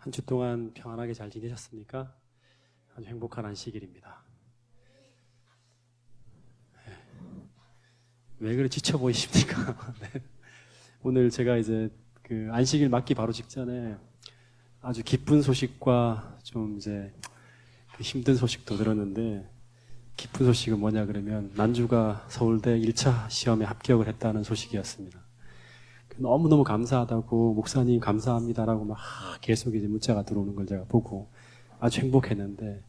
한 주 동안 평안하게 잘 지내셨습니까? 아주 행복한 안식일입니다. 왜 그래 지쳐 보이십니까? 네. 오늘 제가 이제 그 안식일 맞기 바로 직전에 아주 기쁜 소식과 좀 이제 그 힘든 소식도 들었는데, 기쁜 소식은 뭐냐 그러면 난주가 서울대 1차 시험에 합격을 했다는 소식이었습니다. 너무너무 감사하다고, 목사님 감사합니다라고 막 계속 이제 문자가 들어오는 걸 제가 보고 아주 행복했는데,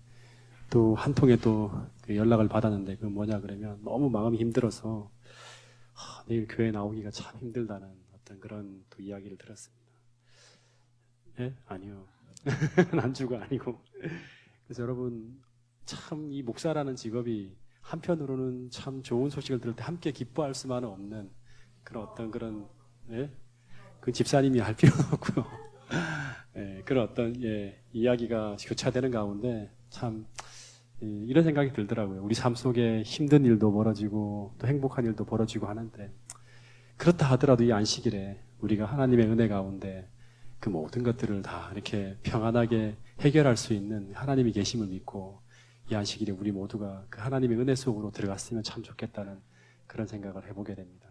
또 한 통에 또 그 연락을 받았는데, 그 뭐냐 그러면 너무 마음이 힘들어서 내일 교회 나오기가 참 힘들다는 어떤 그런 또 이야기를 들었습니다. 예? 아니요. 난주가 아니고. 그래서 여러분, 참 이 목사라는 직업이 한편으로는 참 좋은 소식을 들을 때 함께 기뻐할 수만은 없는 그런 어떤 그런, 예? 그 집사님이 할 필요는 없고요. 예, 그런 어떤, 예, 이야기가 교차되는 가운데 참, 이런 생각이 들더라고요. 우리 삶 속에 힘든 일도 벌어지고 또 행복한 일도 벌어지고 하는데, 그렇다 하더라도 이 안식일에 우리가 하나님의 은혜 가운데 그 모든 것들을 다 이렇게 평안하게 해결할 수 있는 하나님이 계심을 믿고, 이 안식일에 우리 모두가 그 하나님의 은혜 속으로 들어갔으면 참 좋겠다는 그런 생각을 해보게 됩니다.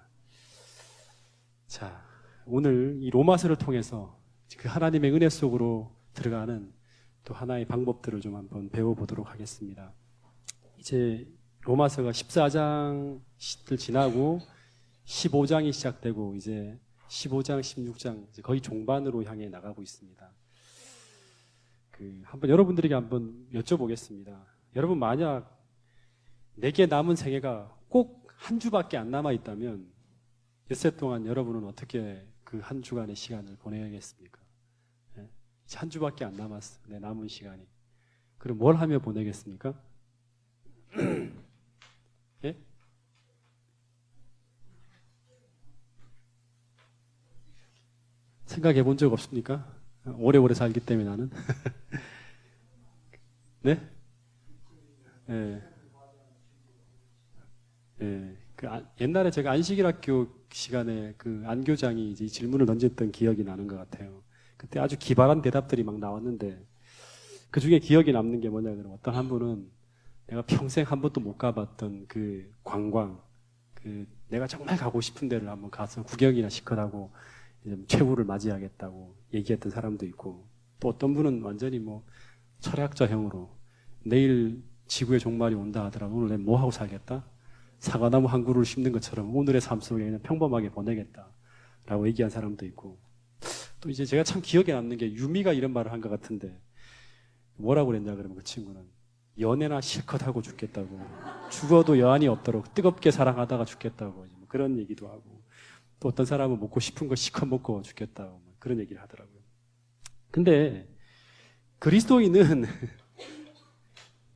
자, 오늘 이 로마서를 통해서 그 하나님의 은혜 속으로 들어가는 또 하나의 방법들을 좀 한번 배워보도록 하겠습니다. 이제 로마서가 14장을 지나고 15장이 시작되고 이제 15장, 16장 이제 거의 종반으로 향해 나가고 있습니다. 한번 여러분들에게 한번 여쭤보겠습니다. 여러분, 만약 내게 남은 생애가 꼭 한 주밖에 안 남아 있다면 엿새 동안 여러분은 어떻게 그 한 주간의 시간을 보내겠습니까? 예? 이제 한 주밖에 안 남았어, 내 남은 시간이. 그럼 뭘 하며 보내겠습니까? 예? 생각해 본 적 없습니까? 오래오래 살기 때문에 나는. 네? 예. 예. 옛날에 제가 안식일 학교 시간에 그 안교장이 이제 이 질문을 던졌던 기억이 나는 것 같아요. 그때 아주 기발한 대답들이 막 나왔는데, 그 중에 기억에 남는 게 뭐냐 그러면, 어떤 한 분은 내가 평생 한 번도 못 가봤던 그 관광, 내가 정말 가고 싶은 데를 한번 가서 구경이나 시컷하고 이제 최후를 맞이하겠다고 얘기했던 사람도 있고, 또 어떤 분은 완전히 뭐 철학자형으로 내일 지구의 종말이 온다 하더라도 오늘 내가 뭐 하고 살겠다? 사과나무 한 그루를 심는 것처럼 오늘의 삶 속에 그냥 평범하게 보내겠다라고 얘기한 사람도 있고, 또 이제 제가 참 기억에 남는 게 유미가 이런 말을 한 것 같은데, 뭐라고 그랬냐 그러면 그 친구는 연애나 실컷 하고 죽겠다고, 죽어도 여한이 없도록 뜨겁게 사랑하다가 죽겠다고, 뭐 그런 얘기도 하고, 또 어떤 사람은 먹고 싶은 거 실컷 먹고 죽겠다고 뭐 그런 얘기를 하더라고요. 근데 그리스도인은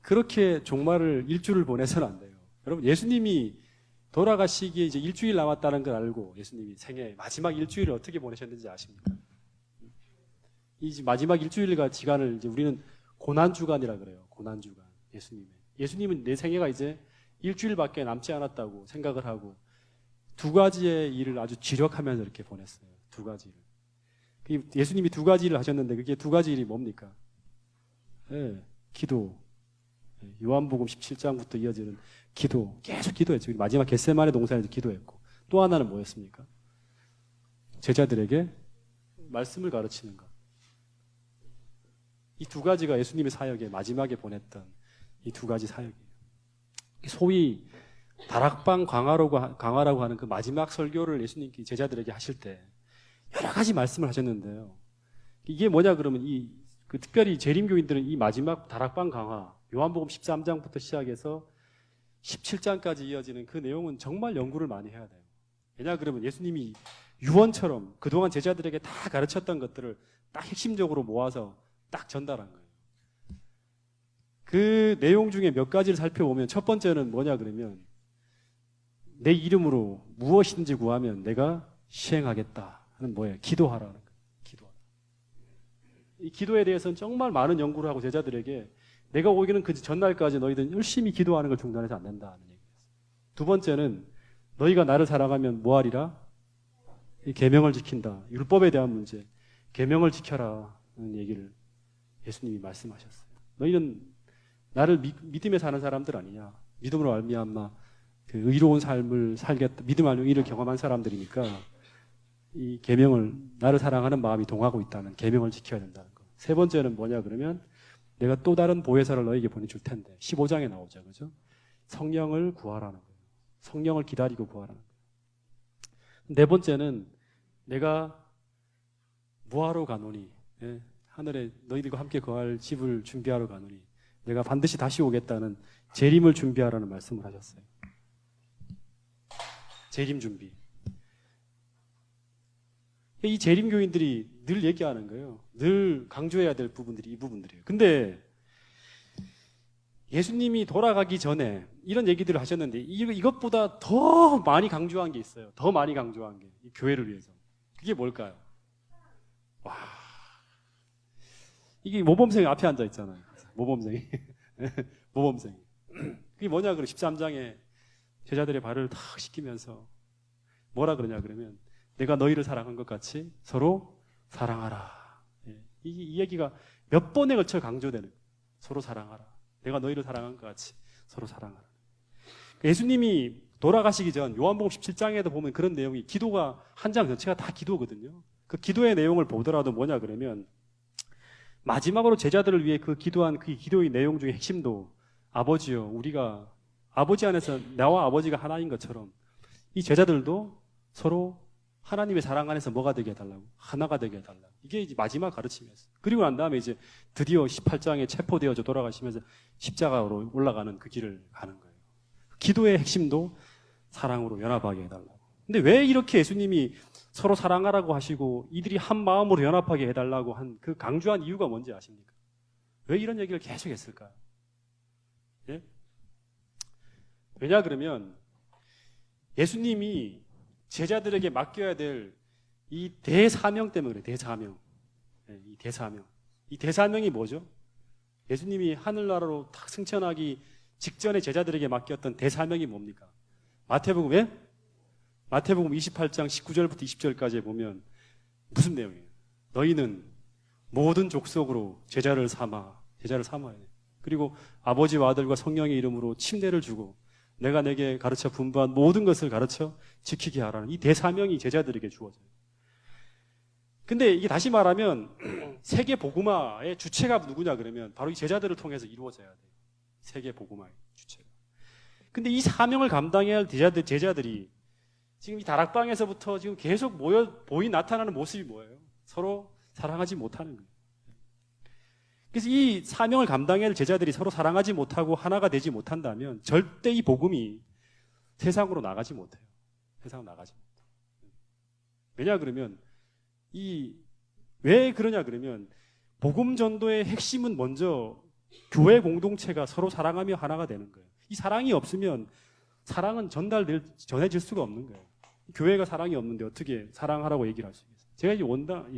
그렇게 종말을 일주를 보내서는 안 돼요. 여러분, 예수님이 돌아가시기에 이제 일주일 남았다는 걸 알고 예수님이 생애 마지막 일주일을 어떻게 보내셨는지 아십니까? 이 마지막 일주일과 시간을 이제 우리는 고난주간이라 그래요. 고난주간. 예수님은 내 생애가 이제 일주일밖에 남지 않았다고 생각을 하고 두 가지의 일을 아주 지력하면서 이렇게 보냈어요. 두 가지 일. 예수님이 두 가지 일을 하셨는데, 그게 두 가지 일이 뭡니까? 네, 기도. 요한복음 17장부터 이어지는 기도. 계속 기도했죠. 마지막 겟세마네 동산에서 기도했고, 또 하나는 뭐였습니까? 제자들에게 말씀을 가르치는 것. 이 두 가지가 예수님의 사역에 마지막에 보냈던 이 두 가지 사역이에요. 소위 다락방 강화라고 하는 그 마지막 설교를 예수님께 제자들에게 하실 때 여러 가지 말씀을 하셨는데요. 이게 뭐냐 그러면 특별히 재림교인들은 이 마지막 다락방 강화, 요한복음 13장부터 시작해서 17장까지 이어지는 그 내용은 정말 연구를 많이 해야 돼요. 왜냐 그러면 예수님이 유언처럼 그동안 제자들에게 다 가르쳤던 것들을 딱 핵심적으로 모아서 딱 전달한 거예요. 그 내용 중에 몇 가지를 살펴보면, 첫 번째는 뭐냐 그러면 내 이름으로 무엇이든지 구하면 내가 시행하겠다 하는 뭐예요? 기도하라는 거예요. 기도하라. 이 기도에 대해서는 정말 많은 연구를 하고 제자들에게 내가 오기는 그 전날까지 너희들은 열심히 기도하는 걸 중단해서 안 된다는 얘기였어요. 두 번째는 너희가 나를 사랑하면 뭐하리라? 이 계명을 지킨다. 율법에 대한 문제. 계명을 지켜라. 얘기를 예수님이 말씀하셨어요. 너희는 나를 믿음에 사는 사람들 아니냐? 믿음으로 말미암아 그 의로운 삶을 살겠다. 믿음 안에 의를 경험한 사람들이니까 이 계명을 나를 사랑하는 마음이 동하고 있다면 계명을 지켜야 된다는 거. 세 번째는 뭐냐 그러면 내가 또 다른 보혜사를 너에게 보내줄 텐데 15장에 나오죠, 그죠? 성령을 구하라는 거예요. 성령을 기다리고 구하라는 거예요. 네 번째는 내가 뭐하러 가노니? 예, 하늘에 너희들과 함께 거할 집을 준비하러 가노니 내가 반드시 다시 오겠다는 재림을 준비하라는 말씀을 하셨어요. 재림 준비. 이 재림교인들이 늘 얘기하는 거예요. 늘 강조해야 될 부분들이 이 부분들이에요. 근데 예수님이 돌아가기 전에 이런 얘기들을 하셨는데 이것보다 더 많이 강조한 게 있어요. 더 많이 강조한 게 이 교회를 위해서. 그게 뭘까요? 와, 이게 모범생이 앞에 앉아 있잖아요. 모범생이. 모범생이. 그게 뭐냐 그러면 13장에 제자들의 발을 탁 씻기면서 뭐라 그러냐 그러면 내가 너희를 사랑한 것 같이 서로 사랑하라. 예. 이 얘기가 몇 번에 걸쳐 강조되는 거예요. 서로 사랑하라. 내가 너희를 사랑한 것 같이 서로 사랑하라. 예수님이 돌아가시기 전 요한복음 17장에도 보면 그런 내용이 기도가 한 장 전체가 다 기도거든요. 그 기도의 내용을 보더라도 뭐냐 그러면 마지막으로 제자들을 위해 그 기도한 그 기도의 내용 중에 핵심도 아버지요 우리가 아버지 안에서 나와 아버지가 하나인 것처럼 이 제자들도 서로 하나님의 사랑 안에서 뭐가 되게 해달라고? 하나가 되게 해달라고. 이게 이제 마지막 가르침이었어요. 그리고 난 다음에 이제 드디어 18장에 체포되어져 돌아가시면서 십자가로 올라가는 그 길을 가는 거예요. 기도의 핵심도 사랑으로 연합하게 해달라고. 근데 왜 이렇게 예수님이 서로 사랑하라고 하시고 이들이 한 마음으로 연합하게 해달라고 한 그 강조한 이유가 뭔지 아십니까? 왜 이런 얘기를 계속 했을까요? 예? 왜냐 그러면 예수님이 제자들에게 맡겨야 될 이 대사명 때문에 그래요. 대사명. 네, 이 대사명. 이 대사명이 뭐죠? 예수님이 하늘나라로 탁 승천하기 직전에 제자들에게 맡겼던 대사명이 뭡니까? 마태복음에? 마태복음 28장 19절부터 20절까지 보면 무슨 내용이에요? 너희는 모든 족속으로 제자를 삼아야 돼. 그리고 아버지와 아들과 성령의 이름으로 침례를 주고 내가 내게 가르쳐 분부한 모든 것을 가르쳐 지키게 하라는 이 대사명이 제자들에게 주어져요. 근데 이게 다시 말하면 세계 복음화의 주체가 누구냐 그러면 바로 이 제자들을 통해서 이루어져야 돼요. 세계 복음화의 주체가. 근데 이 사명을 감당해야 할 제자들이 지금 이 다락방에서부터 지금 계속 나타나는 모습이 뭐예요? 서로 사랑하지 못하는 거예요. 그래서 이 사명을 감당해야 할 제자들이 서로 사랑하지 못하고 하나가 되지 못한다면 절대 이 복음이 세상으로 나가지 못해요. 세상으로 나가지 못해요. 왜냐 그러면 왜 그러냐 그러면 복음 전도의 핵심은 먼저 교회 공동체가 서로 사랑하며 하나가 되는 거예요. 이 사랑이 없으면 사랑은 전해질 수가 없는 거예요. 교회가 사랑이 없는데 어떻게 사랑하라고 얘기를 할 수 있겠어요? 제가 이제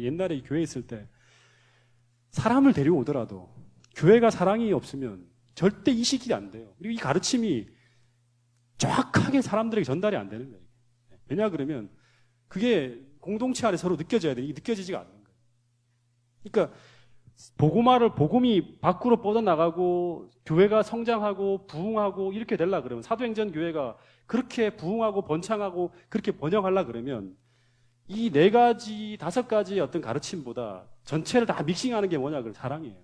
옛날에 교회에 있을 때 사람을 데려오더라도 교회가 사랑이 없으면 절대 이식이 안 돼요. 그리고 이 가르침이 정확하게 사람들에게 전달이 안 되는 거예요. 왜냐 그러면 그게 공동체 안에 서로 느껴져야 돼요. 이게 느껴지지가 않는 거예요. 그러니까 복음이 밖으로 뻗어나가고 교회가 성장하고 부흥하고 이렇게 되려 그러면 사도행전 교회가 그렇게 부흥하고 번창하고 그렇게 번영하려 그러면 이 4가지, 5가지의 어떤 가르침보다 전체를 다 믹싱하는 게 뭐냐 그러면 사랑이에요.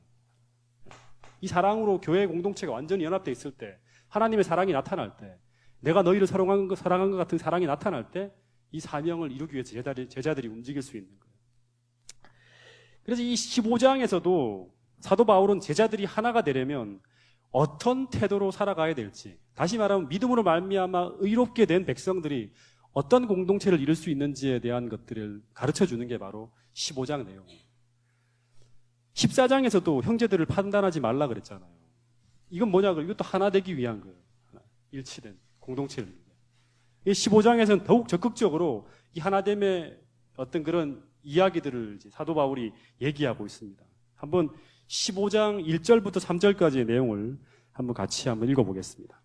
이 사랑으로 교회 공동체가 완전히 연합되어 있을 때 하나님의 사랑이 나타날 때 내가 너희를 사랑한 것 같은 사랑이 나타날 때 이 사명을 이루기 위해서 제자들이 움직일 수 있는 거예요. 그래서 이 15장에서도 사도 바울은 제자들이 하나가 되려면 어떤 태도로 살아가야 될지, 다시 말하면 믿음으로 말미암아 의롭게 된 백성들이 어떤 공동체를 이룰 수 있는지에 대한 것들을 가르쳐 주는 게 바로 15장 내용이에요. 14장에서도 형제들을 판단하지 말라 그랬잖아요. 이건 뭐냐? 이것도 하나 되기 위한 거예요. 일치된 공동체를. 15장에서는 더욱 적극적으로 이 하나됨의 어떤 그런 이야기들을 사도 바울이 얘기하고 있습니다. 한번 15장 1절부터 3절까지의 내용을 한번 같이 한번 읽어보겠습니다.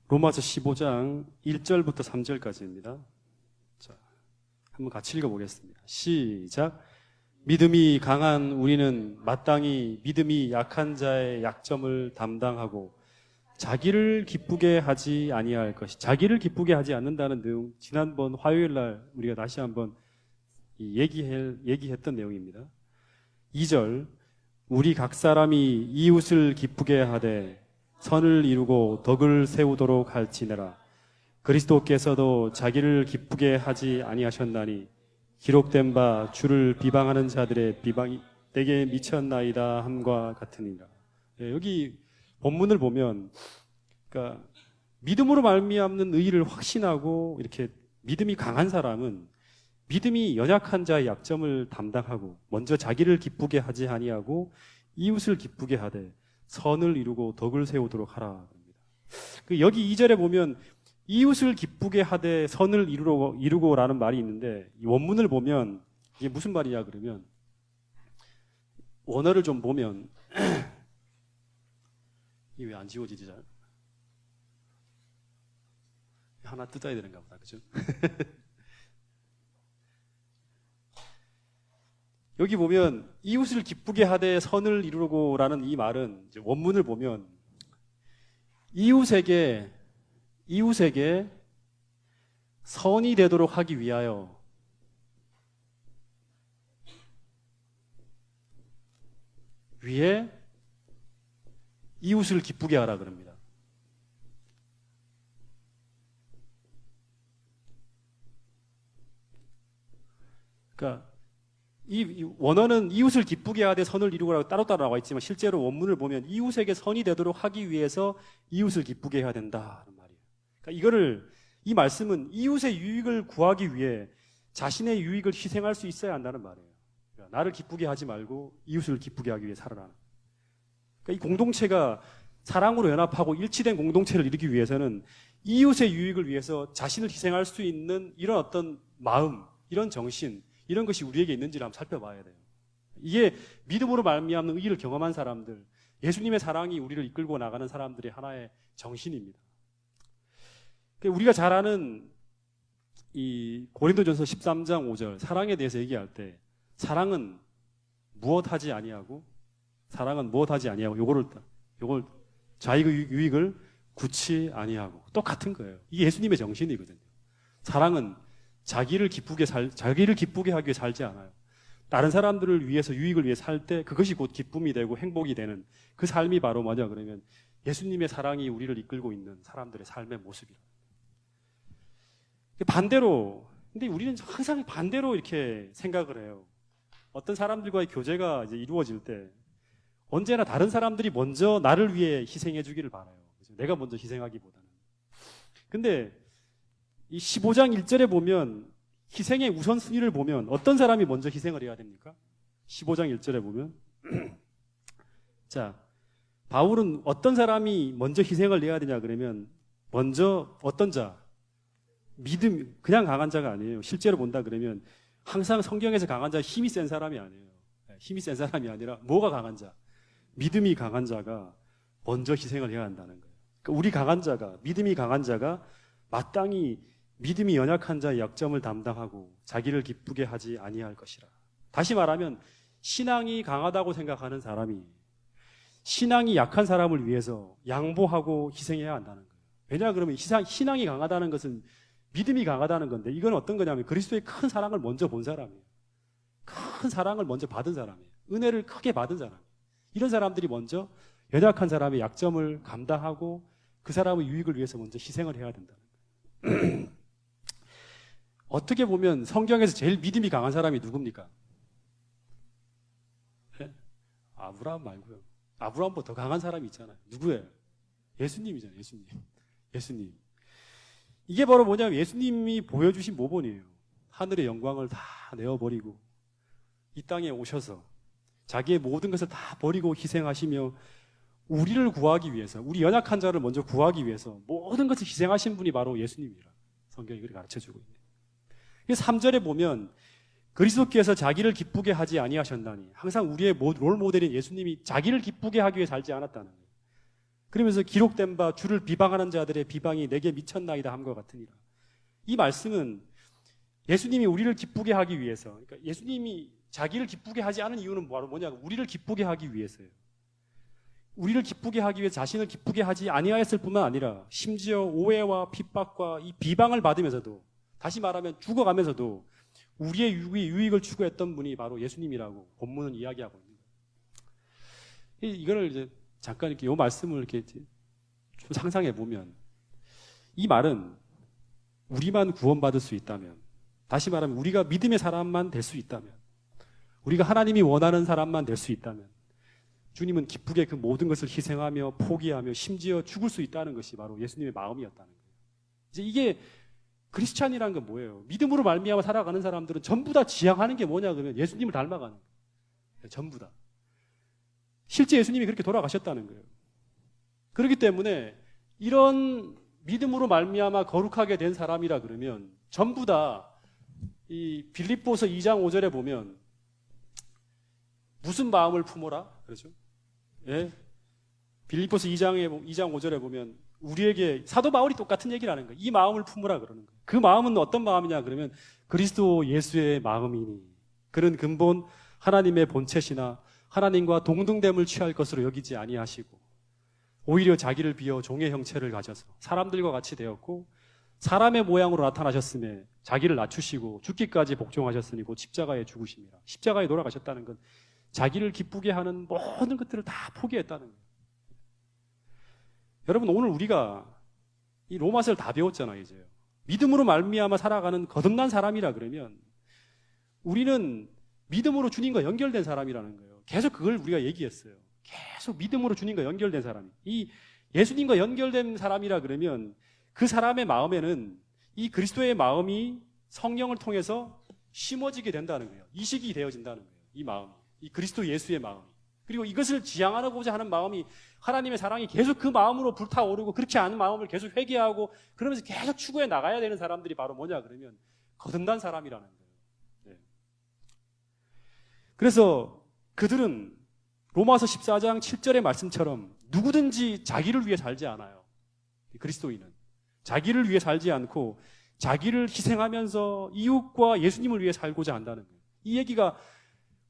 로마서 15장 1절부터 3절까지입니다. 자, 한번 같이 읽어보겠습니다. 시작. 믿음이 강한 우리는 마땅히 믿음이 약한 자의 약점을 담당하고 자기를 기쁘게 하지 아니할 것이. 자기를 기쁘게 하지 않는다는 내용, 지난번 화요일 날 우리가 다시 한번 얘기했던 내용입니다. 2절. 우리 각 사람이 이웃을 기쁘게 하되 선을 이루고 덕을 세우도록 할지니라. 그리스도께서도 자기를 기쁘게 하지 아니하셨나니 기록된 바 주를 비방하는 자들의 비방이 내게 미쳤나이다 함과 같으니라. 네, 여기 본문을 보면, 그러니까 믿음으로 말미암는 의의를 확신하고 이렇게 믿음이 강한 사람은 믿음이 연약한 자의 약점을 담당하고 먼저 자기를 기쁘게 하지 아니하고 이웃을 기쁘게 하되 선을 이루고 덕을 세우도록 하라 합니다. 여기 2절에 보면 이웃을 기쁘게 하되 선을 이루고라는 말이 있는데, 이 원문을 보면 이게 무슨 말이냐 그러면, 원어를 좀 보면 이게 왜 안 지워지지 잘? 하나 뜯어야 되는가 보다, 그죠? 여기 보면 이웃을 기쁘게 하되 선을 이루고라는 이 말은 이제 원문을 보면 이웃에게 선이 되도록 하기 위하여 위에 이웃을 기쁘게 하라 그럽니다. 그러니까 이 원어는 이웃을 기쁘게 하되 선을 이루고라고 따로따로 나와 있지만 실제로 원문을 보면 이웃에게 선이 되도록 하기 위해서 이웃을 기쁘게 해야 된다는 말이에요. 그러니까 이 말씀은 이웃의 유익을 구하기 위해 자신의 유익을 희생할 수 있어야 한다는 말이에요. 그러니까 나를 기쁘게 하지 말고 이웃을 기쁘게 하기 위해 살아라. 그러니까 이 공동체가 사랑으로 연합하고 일치된 공동체를 이루기 위해서는 이웃의 유익을 위해서 자신을 희생할 수 있는 이런 어떤 마음, 이런 정신, 이런 것이 우리에게 있는지를 한번 살펴봐야 돼요. 이게 믿음으로 말미암는 의의를 경험한 사람들, 예수님의 사랑이 우리를 이끌고 나가는 사람들의 하나의 정신입니다. 우리가 잘 아는 이 고린도전서 13장 5절 사랑에 대해서 얘기할 때 사랑은 무엇하지 아니하고 요걸 자기의 유익을 구치 아니하고 똑같은 거예요. 이게 예수님의 정신이거든요. 사랑은 자기를 기쁘게 하기 위해 살지 않아요. 다른 사람들을 위해서 유익을 위해 살 때 그것이 곧 기쁨이 되고 행복이 되는 그 삶이 바로 뭐냐 그러면 예수님의 사랑이 우리를 이끌고 있는 사람들의 삶의 모습이라. 반대로, 근데 우리는 항상 반대로 이렇게 생각을 해요. 어떤 사람들과의 교제가 이제 이루어질 때 언제나 다른 사람들이 먼저 나를 위해 희생해 주기를 바라요. 내가 먼저 희생하기보다는. 근데 이 15장 1절에 보면 희생의 우선순위를 보면 어떤 사람이 먼저 희생을 해야 됩니까? 15장 1절에 보면 자, 바울은 어떤 사람이 먼저 희생을 해야 되냐 그러면 먼저 어떤 자? 믿음, 그냥 강한 자가 아니에요. 실제로 본다 그러면 항상 성경에서 강한 자 힘이 센 사람이 아니에요. 힘이 센 사람이 아니라 뭐가 강한 자? 믿음이 강한 자가 먼저 희생을 해야 한다는 거예요. 그러니까 우리 강한 자가, 믿음이 강한 자가 마땅히 믿음이 연약한 자의 약점을 담당하고 자기를 기쁘게 하지 아니할 것이라. 다시 말하면 신앙이 강하다고 생각하는 사람이 신앙이 약한 사람을 위해서 양보하고 희생해야 한다는 거예요. 왜냐 그러면 신앙이 강하다는 것은 믿음이 강하다는 건데 이건 어떤 거냐면 그리스도의 큰 사랑을 먼저 본 사람이에요. 큰 사랑을 먼저 받은 사람이에요. 은혜를 크게 받은 사람이에요. 이런 사람들이 먼저 연약한 사람의 약점을 감당하고 그 사람의 유익을 위해서 먼저 희생을 해야 된다는 거예요. 어떻게 보면 성경에서 제일 믿음이 강한 사람이 누굽니까? 네? 아브라함 말고요. 아브라함보다 더 강한 사람이 있잖아요. 누구예요? 예수님이잖아요. 예수님. 이게 바로 뭐냐면 예수님이 보여주신 모본이에요. 하늘의 영광을 다 내어버리고 이 땅에 오셔서 자기의 모든 것을 다 버리고 희생하시며 우리를 구하기 위해서, 우리 연약한 자를 먼저 구하기 위해서 모든 것을 희생하신 분이 바로 예수님이라 성경이 그렇게 가르쳐주고 있네요. 3절에 보면 그리스도께서 자기를 기쁘게 하지 아니하셨나니, 항상 우리의 롤 모델인 예수님이 자기를 기쁘게 하기 위해 살지 않았다는 거예요. 그러면서 기록된 바 주를 비방하는 자들의 비방이 내게 미쳤나이다 함과 같으니라. 이 말씀은 예수님이 우리를 기쁘게 하기 위해서, 그러니까 예수님이 자기를 기쁘게 하지 않은 이유는 바로 뭐냐면 우리를 기쁘게 하기 위해서예요. 우리를 기쁘게 하기 위해 자신을 기쁘게 하지 아니하였을 뿐만 아니라 심지어 오해와 핍박과 이 비방을 받으면서도, 다시 말하면 죽어가면서도 우리의 유익을 추구했던 분이 바로 예수님이라고 본문은 이야기하고 있는 거예요. 이거를 이제 잠깐 이렇게 이 말씀을 이렇게 좀 상상해 보면, 이 말은 우리만 구원받을 수 있다면, 다시 말하면 우리가 믿음의 사람만 될 수 있다면, 우리가 하나님이 원하는 사람만 될 수 있다면, 주님은 기쁘게 그 모든 것을 희생하며 포기하며 심지어 죽을 수 있다는 것이 바로 예수님의 마음이었다는 거예요. 이제 이게 크리스찬이라는 건 뭐예요? 믿음으로 말미암아 살아가는 사람들은 전부 다 지향하는 게 뭐냐 그러면 예수님을 닮아가는 거예요. 전부 다. 실제 예수님이 그렇게 돌아가셨다는 거예요. 그렇기 때문에 이런 믿음으로 말미암아 거룩하게 된 사람이라 그러면 전부 다 이 빌립보서 2장 5절에 보면 무슨 마음을 품어라? 그렇죠? 예? 빌립보서 2장 5절에 보면 우리에게 사도 바울이 똑같은 얘기를 하는 거예요. 이 마음을 품으라 그러는 거예요. 그 마음은 어떤 마음이냐 그러면 그리스도 예수의 마음이니 그런 근본 하나님의 본체시나 하나님과 동등됨을 취할 것으로 여기지 아니하시고 오히려 자기를 비어 종의 형체를 가져서 사람들과 같이 되었고 사람의 모양으로 나타나셨음에 자기를 낮추시고 죽기까지 복종하셨으니 곧 십자가에 죽으심이라. 십자가에 돌아가셨다는 건 자기를 기쁘게 하는 모든 것들을 다 포기했다는 거예요. 여러분, 오늘 우리가 이 로마서를 다 배웠잖아요, 이제. 믿음으로 말미암아 살아가는 거듭난 사람이라 그러면 우리는 믿음으로 주님과 연결된 사람이라는 거예요. 계속 그걸 우리가 얘기했어요. 계속 믿음으로 주님과 연결된 사람이. 이 예수님과 연결된 사람이라 그러면 그 사람의 마음에는 이 그리스도의 마음이 성령을 통해서 심어지게 된다는 거예요. 이식이 되어진다는 거예요. 이 마음이. 이 그리스도 예수의 마음이. 그리고 이것을 지향하고자 하는 마음이 하나님의 사랑이 계속 그 마음으로 불타오르고 그렇지 않은 마음을 계속 회개하고 그러면서 계속 추구해 나가야 되는 사람들이 바로 뭐냐 그러면 거듭난 사람이라는 거예요. 네. 그래서 그들은 로마서 14장 7절의 말씀처럼 누구든지 자기를 위해 살지 않아요. 그리스도인은. 자기를 위해 살지 않고 자기를 희생하면서 이웃과 예수님을 위해 살고자 한다는 거예요. 이 얘기가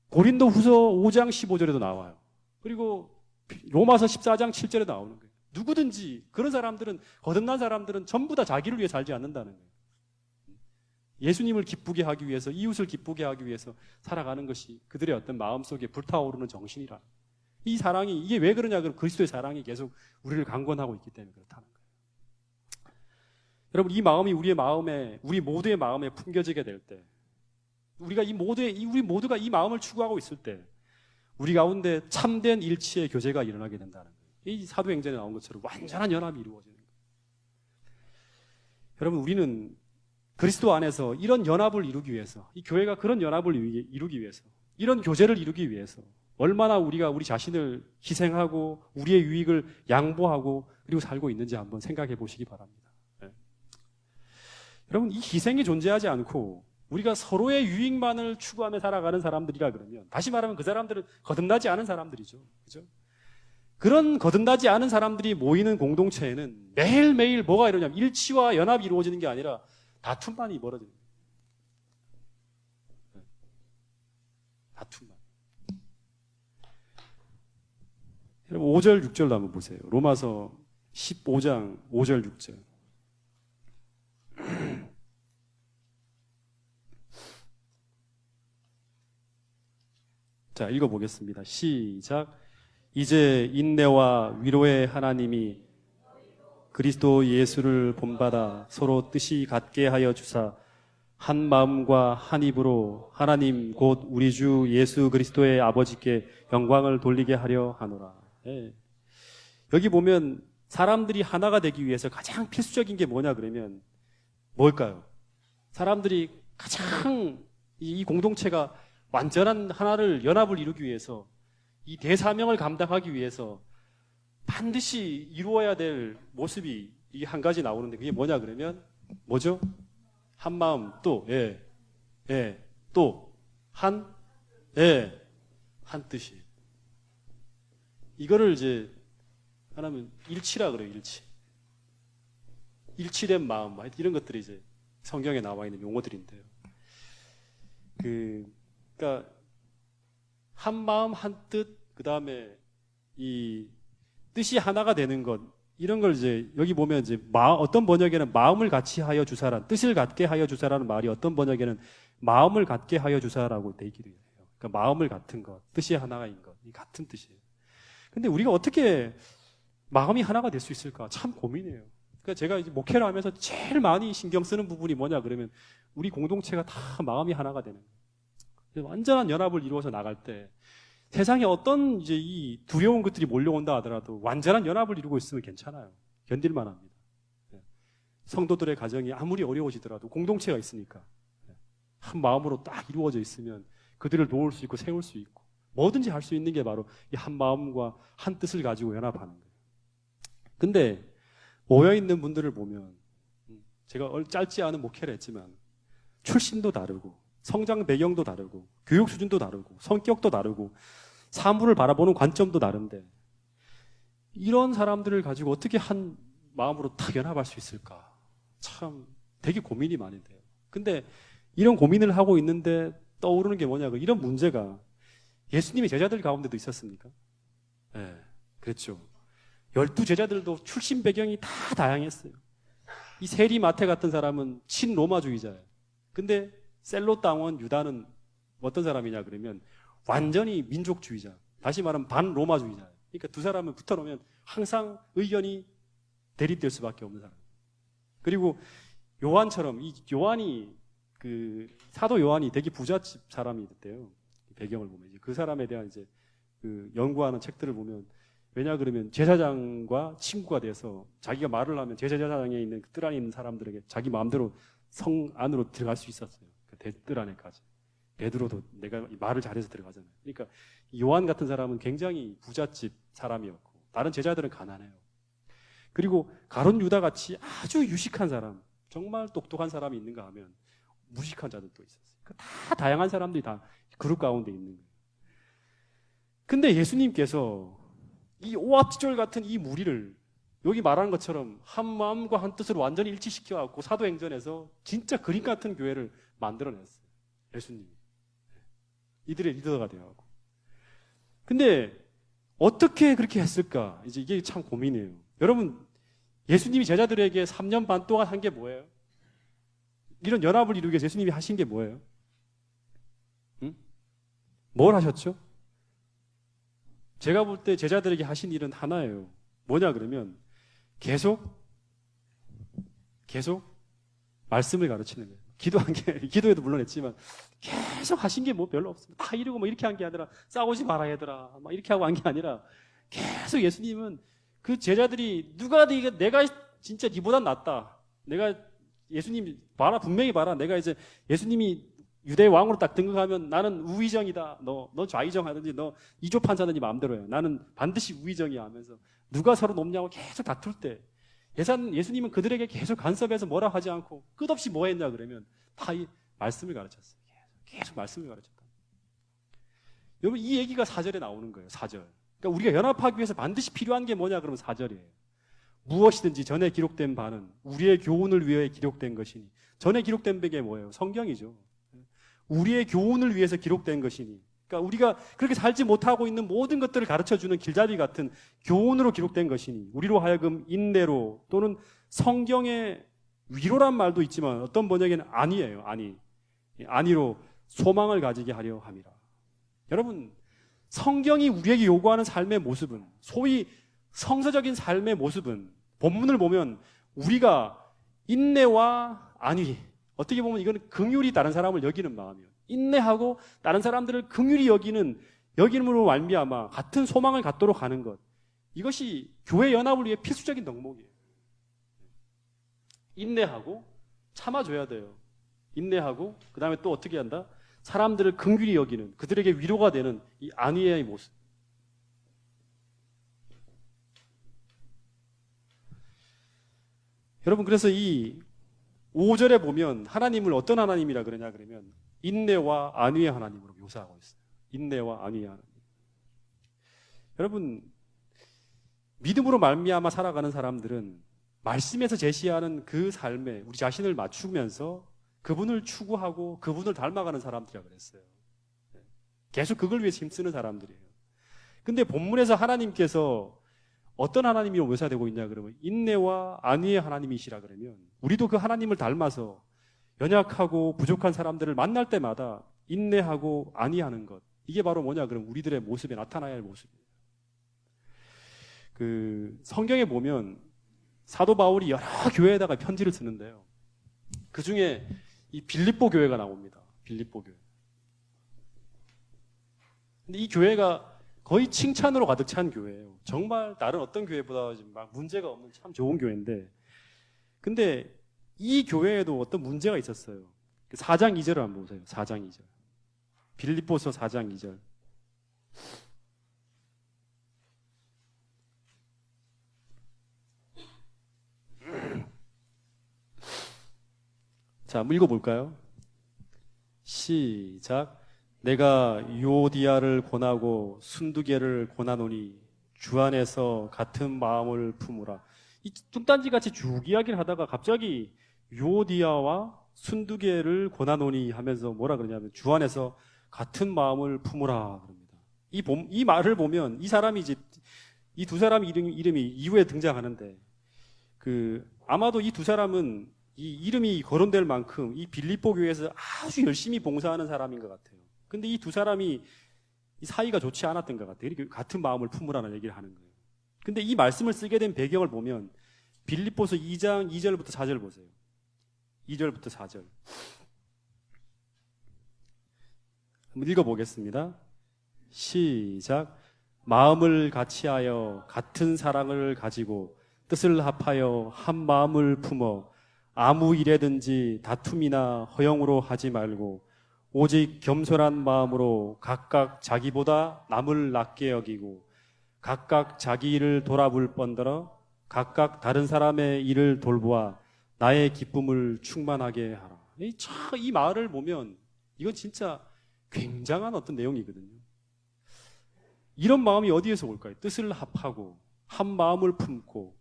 고린도후서 5장 15절에도 나와요. 그리고 로마서 14장 7절에 나오는 거예요. 누구든지 그런 사람들은 거듭난 사람들은 전부 다 자기를 위해 살지 않는다는 거예요. 예수님을 기쁘게 하기 위해서 이웃을 기쁘게 하기 위해서 살아가는 것이 그들의 어떤 마음속에 불타오르는 정신이라. 이 사랑이 이게 왜 그러냐 그러면 그리스도의 사랑이 계속 우리를 강권하고 있기 때문에 그렇다는 거예요. 여러분 이 마음이 우리 모두의 마음에 품겨지게 될 때 우리 모두가 이 마음을 추구하고 있을 때 우리 가운데 참된 일치의 교제가 일어나게 된다는 거예요. 이 사도행전에 나온 것처럼 완전한 연합이 이루어지는 거예요. 여러분 우리는 그리스도 안에서 이런 연합을 이루기 위해서 이 교회가 그런 연합을 이루기 위해서 이런 교제를 이루기 위해서 얼마나 우리가 우리 자신을 희생하고 우리의 유익을 양보하고 그리고 살고 있는지 한번 생각해 보시기 바랍니다. 네. 여러분 이 희생이 존재하지 않고 우리가 서로의 유익만을 추구하며 살아가는 사람들이라 그러면 다시 말하면 그 사람들은 거듭나지 않은 사람들이죠. 그죠? 그런 거듭나지 않은 사람들이 모이는 공동체에는 매일매일 뭐가 이러냐면 일치와 연합이 이루어지는 게 아니라 다툼만이 벌어지는 거예요. 다툼만. 여러분 5절 6절도 한번 보세요. 로마서 15장 5절 6절. 자, 읽어보겠습니다. 시작. 이제 인내와 위로의 하나님이 그리스도 예수를 본받아 서로 뜻이 같게 하여 주사 한 마음과 한 입으로 하나님 곧 우리 주 예수 그리스도의 아버지께 영광을 돌리게 하려 하노라. 네. 여기 보면 사람들이 하나가 되기 위해서 가장 필수적인 게 뭐냐 그러면 뭘까요? 사람들이 가장 이 공동체가 완전한 하나를 연합을 이루기 위해서 이 대사명을 감당하기 위해서 반드시 이루어야 될 모습이 이 한 가지 나오는데 그게 뭐냐 그러면 뭐죠? 한 마음 또 또 한 뜻이 이거를 이제 하나면 일치라 그래요. 일치된 마음, 이런 것들이 이제 성경에 나와 있는 용어들인데요. 그러니까 한 마음 한 뜻, 그 다음에 이 뜻이 하나가 되는 것, 이런 걸 이제 여기 보면 이제 어떤 번역에는 마음을 같이 하여 주사란, 뜻을 갖게 하여 주사라는 말이 어떤 번역에는 마음을 갖게 하여 주사라고 돼 있기도 해요. 그러니까 마음을 같은 것, 뜻이 하나인 것, 이 같은 뜻이에요. 근데 우리가 어떻게 마음이 하나가 될 수 있을까? 참 고민이에요. 그러니까 제가 이제 목회를 하면서 제일 많이 신경 쓰는 부분이 뭐냐 그러면 우리 공동체가 다 마음이 하나가 되는 거예요. 완전한 연합을 이루어서 나갈 때 세상에 어떤 이제 이 두려운 것들이 몰려온다 하더라도 완전한 연합을 이루고 있으면 괜찮아요. 견딜만 합니다. 성도들의 가정이 아무리 어려워지더라도 공동체가 있으니까 한 마음으로 딱 이루어져 있으면 그들을 도울 수 있고 세울 수 있고 뭐든지 할 수 있는 게 바로 이 한 마음과 한 뜻을 가지고 연합하는 거예요. 근데 모여있는 분들을 보면 제가 짧지 않은 목회를 했지만 출신도 다르고 성장 배경도 다르고 교육 수준도 다르고 성격도 다르고 사물을 바라보는 관점도 다른데 이런 사람들을 가지고 어떻게 한 마음으로 딱 연합할 수 있을까? 참 되게 고민이 많이 돼요. 근데 이런 고민을 하고 있는데 떠오르는 게 뭐냐고, 이런 문제가 예수님의 제자들 가운데도 있었습니까? 네, 그랬죠. 12제자들도 출신 배경이 다 다양했어요. 이 세리 마태 같은 사람은 친로마주의자예요. 근데 셀롯 당원 유다는 어떤 사람이냐 그러면 완전히 민족주의자, 다시 말하면 반로마주의자예요. 그러니까 두 사람은 붙어놓으면 항상 의견이 대립될 수밖에 없는 사람. 그리고 요한처럼 이 요한이 사도 요한이 되게 부잣집 사람이었대요. 배경을 보면 그 사람에 대한 이제 연구하는 책들을 보면, 왜냐 그러면 제사장과 친구가 돼서 자기가 말을 하면 제사장에 있는 그 뜰 안에 있는 사람들에게 자기 마음대로 성 안으로 들어갈 수 있었어요. 그 뜰 안에까지. 베드로도 내가 말을 잘해서 들어가잖아요. 그러니까 요한 같은 사람은 굉장히 부잣집 사람이었고 다른 제자들은 가난해요. 그리고 가룟 유다 같이 아주 유식한 사람, 정말 똑똑한 사람이 있는가 하면 무식한 자들도 있었어요. 다 다양한 사람들이 다 그룹 가운데 있는 거예요. 근데 예수님께서 이 오합지졸 같은 이 무리를 여기 말하는 것처럼 한 마음과 한 뜻으로 완전히 일치시켜갖고 사도행전에서 진짜 그림 같은 교회를 만들어냈어요. 예수님이. 이들의 리더가 되어가고. 근데 어떻게 그렇게 했을까? 이제 이게 참 고민이에요. 여러분, 예수님이 제자들에게 3년 반 동안 한 게 뭐예요? 이런 연합을 이루기 위해서 예수님이 하신 게 뭐예요? 응? 뭘 하셨죠? 제가 볼 때 제자들에게 하신 일은 하나예요. 뭐냐 그러면 계속 말씀을 가르치는 거예요. 기도한 게, 기도에도 물론 했지만 계속 하신 게 뭐 별로 없습니다. 다 이러고 뭐 이렇게 한 게 아니라 싸우지 말아야 되더라 막 이렇게 하고 한 게 아니라 계속 예수님은 그 제자들이 누가 내가 진짜 니보다 낫다, 내가 예수님 봐라, 분명히 봐라, 내가 이제 예수님이 유대 왕으로 딱 등극하면 나는 우의정이다, 너 좌의정 하든지 너 이조 판사든지 마음대로 해, 나는 반드시 우의정이야 하면서 누가 서로 높냐고 계속 다툴 때 예수님은 그들에게 계속 간섭해서 뭐라 하지 않고 끝없이 뭐 했냐 그러면 다 이 말씀을 가르쳤어요. 계속 말씀을 가르쳤다. 여러분, 이 얘기가 4절에 나오는 거예요. 4절. 그러니까 우리가 연합하기 위해서 반드시 필요한 게 뭐냐 그러면 4절이에요. 무엇이든지 전에 기록된 바는 우리의 교훈을 위해 기록된 것이니. 전에 기록된 게 뭐예요? 성경이죠. 우리의 교훈을 위해서 기록된 것이니. 그러니까 우리가 그렇게 살지 못하고 있는 모든 것들을 가르쳐주는 길잡이 같은 교훈으로 기록된 것이니 우리로 하여금 인내로, 또는 성경의 위로란 말도 있지만 어떤 번역에는 안이에요. 안이로 소망을 가지게 하려 함이라. 여러분, 성경이 우리에게 요구하는 삶의 모습은, 소위 성서적인 삶의 모습은 본문을 보면 우리가 인내와 안위, 어떻게 보면 이거는 긍휼히 다른 사람을 여기는 마음이에요. 인내하고 다른 사람들을 긍휼히 여김으로 말미암아 같은 소망을 갖도록 하는 것, 이것이 교회 연합을 위해 필수적인 덕목이에요. 인내하고 참아줘야 돼요. 인내하고 그 다음에 또 어떻게 한다? 사람들을 긍휼히 여기는, 그들에게 위로가 되는 이 안위의 모습. 여러분, 그래서 이 5절에 보면 하나님을 어떤 하나님이라 그러냐 그러면 인내와 안위의 하나님으로 묘사하고 있어요. 인내와 안위의 하나님. 여러분, 믿음으로 말미암아 살아가는 사람들은 말씀에서 제시하는 그 삶에 우리 자신을 맞추면서 그분을 추구하고 그분을 닮아가는 사람들이라고 그랬어요. 계속 그걸 위해서 힘쓰는 사람들이에요. 근데 본문에서 하나님께서 어떤 하나님이 묘사되고 있냐 그러면 인내와 안위의 하나님이시라 그러면 우리도 그 하나님을 닮아서 연약하고 부족한 사람들을 만날 때마다 인내하고 안위하는 것, 이게 바로 뭐냐 그러면 우리들의 모습에 나타나야 할 모습이에요. 그 성경에 보면 사도 바울이 여러 교회에다가 편지를 쓰는데요, 그 중에 이 빌립보 교회가 나옵니다. 빌립보 교회. 근데 이 교회가 거의 칭찬으로 가득 찬 교회예요. 정말 다른 어떤 교회보다 막 문제가 없는 참 좋은 교회인데, 근데 이 교회에도 어떤 문제가 있었어요. 4장 2절을 한번 보세요. 4장 2절. 빌립보서 4장 2절. 자, 한번 읽어볼까요? 시작. 내가 유오디아를 권하고 순두개를 권하노니 주 안에서 같은 마음을 품으라. 이 뚱딴지같이 쭉 이야기를 하다가 갑자기 유오디아와 순두개를 권하노니 하면서 뭐라 그러냐면 주 안에서 같은 마음을 품으라 그럽니다. 이 말을 보면 이 사람이 이제 이 두 사람 이름이 이후에 등장하는데, 아마도 이 두 사람은 이 이름이 거론될 만큼 이 빌립보 교회에서 아주 열심히 봉사하는 사람인 것 같아요. 근데 이 두 사람이 이 사이가 좋지 않았던 것 같아요. 이렇게 같은 마음을 품으라는 얘기를 하는 거예요. 근데 이 말씀을 쓰게 된 배경을 보면 빌립보서 2장 2절부터 4절 보세요. 2절부터 4절. 한번 읽어보겠습니다. 시작. 마음을 같이하여 같은 사랑을 가지고 뜻을 합하여 한 마음을 품어 아무 일에든지 다툼이나 허영으로 하지 말고 오직 겸손한 마음으로 각각 자기보다 남을 낮게 여기고 각각 자기 일을 돌아볼 뻔더러 각각 다른 사람의 일을 돌보아 나의 기쁨을 충만하게 하라. 이 말을 보면 이건 진짜 굉장한 어떤 내용이거든요. 이런 마음이 어디에서 올까요? 뜻을 합하고 한 마음을 품고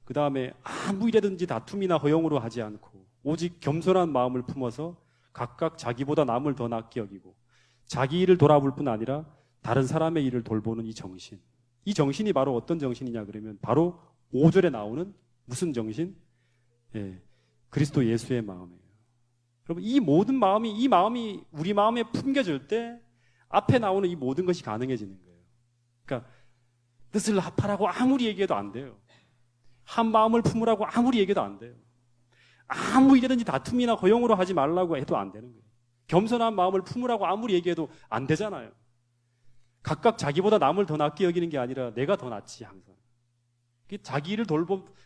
그 다음에 아무 일에든지 다툼이나 허영으로 하지 않고 오직 겸손한 마음을 품어서 각각 자기보다 남을 더 낫게 여기고 자기 일을 돌아볼 뿐 아니라 다른 사람의 일을 돌보는 이 정신. 이 정신이 바로 어떤 정신이냐 그러면 바로 5절에 나오는 무슨 정신? 그리스도 예수의 마음이에요. 여러분, 이 마음이 우리 마음에 품겨질 때 앞에 나오는 이 모든 것이 가능해지는 거예요. 그러니까 뜻을 합하라고 아무리 얘기해도 안 돼요. 한 마음을 품으라고 아무리 얘기해도 안 돼요. 아무 일이든지 다툼이나 허용으로 하지 말라고 해도 안 되는 거예요. 겸손한 마음을 품으라고 아무리 얘기해도 안 되잖아요. 각각 자기보다 남을 더 낫게 여기는 게 아니라 내가 더 낫지 항상. 자기 일을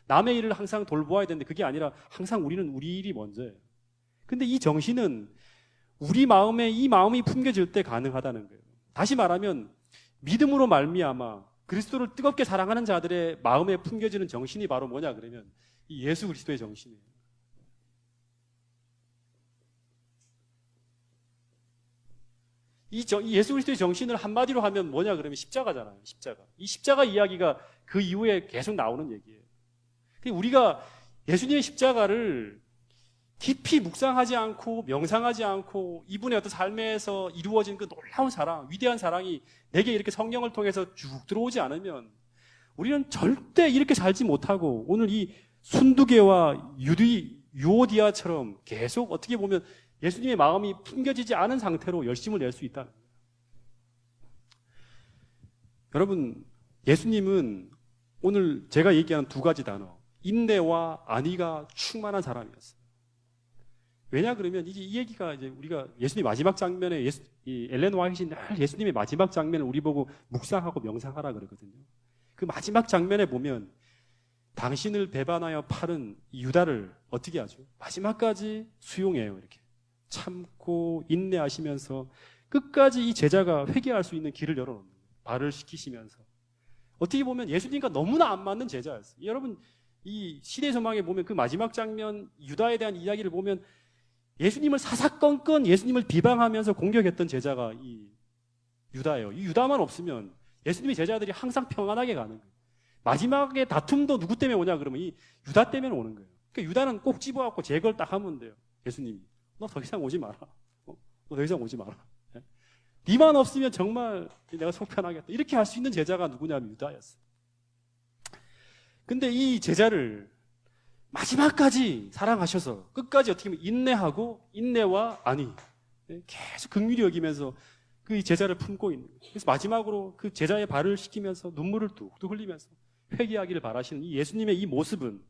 남의 일을 항상 돌보아야 되는데 그게 아니라 항상 우리는 우리 일이 먼저예요. 근데 이 정신은 우리 마음에 이 마음이 품겨질 때 가능하다는 거예요. 다시 말하면 믿음으로 말미암아 그리스도를 뜨겁게 사랑하는 자들의 마음에 품겨지는 정신이 바로 뭐냐 그러면 이 예수 그리스도의 정신이에요. 이 예수 그리스도의 정신을 한마디로 하면 뭐냐 그러면 십자가잖아요. 십자가. 이 십자가 이야기가 그 이후에 계속 나오는 얘기예요. 우리가 예수님의 십자가를 깊이 묵상하지 않고 명상하지 않고 이분의 어떤 삶에서 이루어진 그 놀라운 사랑, 위대한 사랑이 내게 이렇게 성령을 통해서 쭉 들어오지 않으면 우리는 절대 이렇게 살지 못하고 오늘 이 순두개와 유오디아처럼 계속 어떻게 보면 예수님의 마음이 품겨지지 않은 상태로 열심을 낼 수 있다. 여러분, 예수님은 오늘 제가 얘기하는 두 가지 단어, 인내와 안위가 충만한 사람이었어요. 왜냐 그러면 이 얘기가 이제 우리가 예수님 마지막 장면에 엘렌 화이트이 늘 예수님의 마지막 장면을 우리 보고 묵상하고 명상하라 그러거든요. 그 마지막 장면에 보면 당신을 배반하여 팔은 유다를 어떻게 하죠? 마지막까지 수용해요. 이렇게 참고 인내하시면서 끝까지 이 제자가 회개할 수 있는 길을 열어놓는 거예요. 발을 씻기시면서. 어떻게 보면 예수님과 너무나 안 맞는 제자였어요. 여러분, 이 시대의 소망에 보면 그 마지막 장면 유다에 대한 이야기를 보면 예수님을 사사건건 예수님을 비방하면서 공격했던 제자가 이 유다예요. 이 유다만 없으면 예수님의 제자들이 항상 평안하게 가는 거예요. 마지막에 다툼도 누구 때문에 오냐 그러면 이 유다 때문에 오는 거예요. 그러니까 유다는 꼭 집어갖고 제거를 딱 하면 돼요. 예수님이. 너 더 이상 오지 마라. 너 더 이상 오지 마라. 예? 네만 없으면 정말 내가 속 편하겠다. 이렇게 할 수 있는 제자가 누구냐면 유다였어요. 근데 이 제자를 마지막까지 사랑하셔서 끝까지 어떻게 보면 인내하고 인내와 안위 계속 긍휼히 여기면서 그 제자를 품고 있는 거예요. 그래서 마지막으로 그 제자의 발을 씻기면서 눈물을 뚝뚝 흘리면서 회개하기를 바라시는 이 예수님의 이 모습은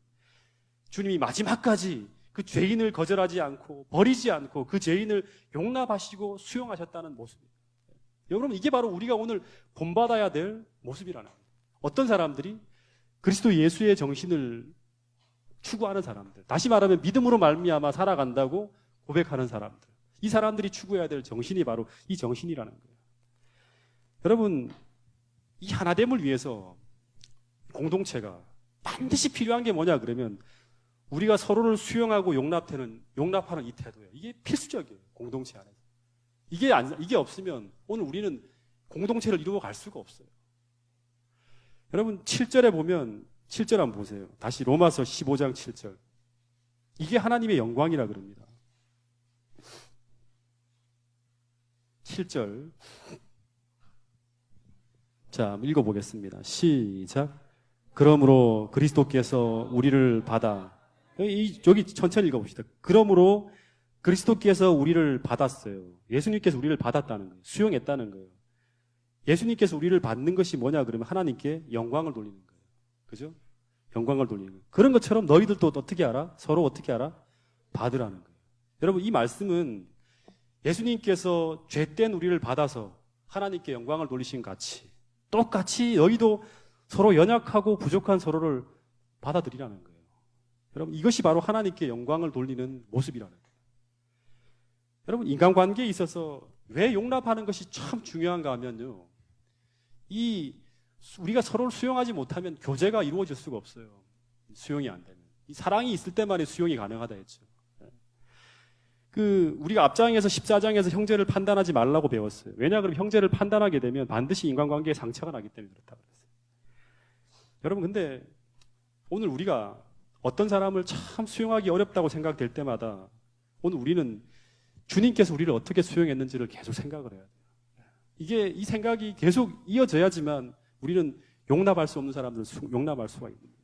주님이 마지막까지 그 죄인을 거절하지 않고 버리지 않고 그 죄인을 용납하시고 수용하셨다는 모습입니다. 여러분 이게 바로 우리가 오늘 본받아야 될 모습이라는 거예요. 어떤 사람들이 그리스도 예수의 정신을 추구하는 사람들, 다시 말하면 믿음으로 말미암아 살아간다고 고백하는 사람들, 이 사람들이 추구해야 될 정신이 바로 이 정신이라는 거예요. 여러분 이 하나됨을 위해서 공동체가 반드시 필요한 게 뭐냐 그러면 우리가 서로를 수용하고 용납하는 이 태도예요. 이게 필수적이에요. 공동체 안에서. 이게 없으면 오늘 우리는 공동체를 이루어 갈 수가 없어요. 여러분 7절에 보면 7절 한번 보세요. 다시 로마서 15장 7절. 이게 하나님의 영광이라 그럽니다. 7절. 자, 읽어보겠습니다. 시작. 그러므로 그리스도께서 우리를 받아. 여기 천천히 읽어봅시다. 그러므로 그리스도께서 우리를 받았어요. 예수님께서 우리를 받았다는 거예요. 수용했다는 거예요. 예수님께서 우리를 받는 것이 뭐냐 그러면 하나님께 영광을 돌리는 거예요. 그죠? 영광을 돌리는 거예요. 그런 것처럼 너희들도 어떻게 알아? 서로 어떻게 알아? 받으라는 거예요. 여러분 이 말씀은 예수님께서 죄된 우리를 받아서 하나님께 영광을 돌리신 같이 똑같이 너희도 서로 연약하고 부족한 서로를 받아들이라는 거예요. 여러분 이것이 바로 하나님께 영광을 돌리는 모습이라는 거예요. 여러분 인간관계에 있어서 왜 용납하는 것이 참 중요한가 하면요. 우리가 서로를 수용하지 못하면 교제가 이루어질 수가 없어요. 수용이 안 되면. 이 사랑이 있을 때만이 수용이 가능하다 했죠. 우리가 앞장에서 14장에서 형제를 판단하지 말라고 배웠어요. 왜냐 그러면 형제를 판단하게 되면 반드시 인간관계에 상처가 나기 때문에 그렇다고 그랬어요. 여러분 근데 오늘 우리가 어떤 사람을 참 수용하기 어렵다고 생각될 때마다 오늘 우리는 주님께서 우리를 어떻게 수용했는지를 계속 생각을 해야 돼요. 이 생각이 계속 이어져야지만 우리는 용납할 수 없는 사람들을 용납할 수가 있는 거예요.